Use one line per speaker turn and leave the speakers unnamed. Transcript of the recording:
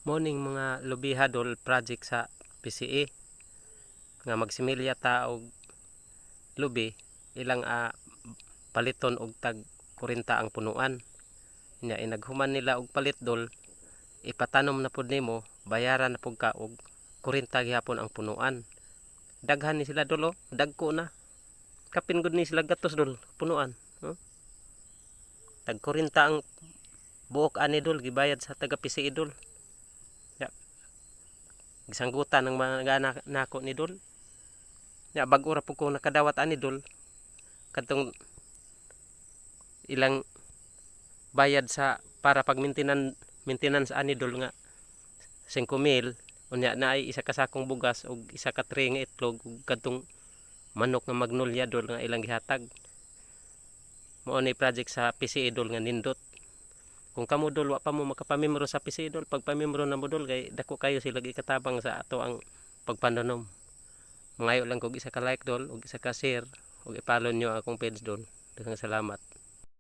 Morning mga lubiha dol project sa PCE nga magsimilya ta og lubi ilang paliton og tag 40 ang punuan nya inaghuman nila og palit dol ipatanom na pud nimo bayaran na pud ka og 40 gihapon ang punuan. Daghan ni sila dol, dagko na kapin gud ni sila gatos dol punuan, tag 40 ang buok ani dol gibayad sa taga PCE dol. Gisanggutan ng mga nako ni dol. Ya bag-o ra pud ko nakadawat ani dol. Kadtong ilang bayad sa para pag maintenance ani dol nga 5,000 unya naay isa ka sakong bugas ug isa ka tray nga itlog ug kadtong manok nga magnolia dol nga ilang gihatag. Mao ni project sa PCE dol nga nindot. Kung kamo dol wa pa mo makapamembro sa PCE dol, pag pamembro na mo dol kay dako kayo sila ikatabang sa ato ang pagpandanom. Mangayo lang kog isa ka like dol ug isa ka share ug i-follow nyo akong page dol. Daghang salamat.